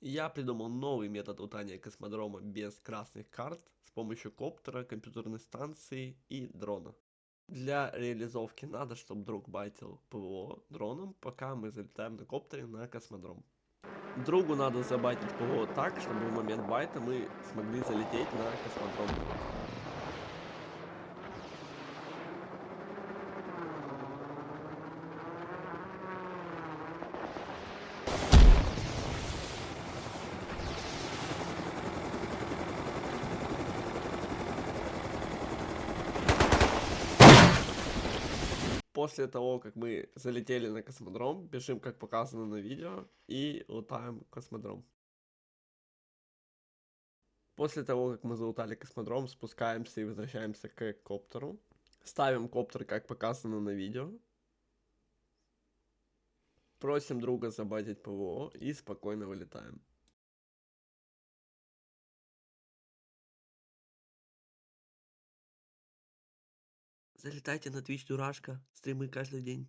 Я придумал новый метод лутания космодрома без красных карт с помощью коптера, компьютерной станции и дрона. Для реализовки надо, чтобы друг байтил ПВО дроном, пока мы залетаем на коптере на космодром. Другу надо забайтить ПВО так, чтобы в момент байта мы смогли залететь на космодром. После того, как мы залетели на космодром, бежим, как показано на видео, и лутаем космодром. После того, как мы залутали космодром, спускаемся и возвращаемся к коптеру. Ставим коптер, как показано на видео. Просим друга забайтить ПВО и спокойно вылетаем. Залетайте на Twitch Дурашка, стримы каждый день.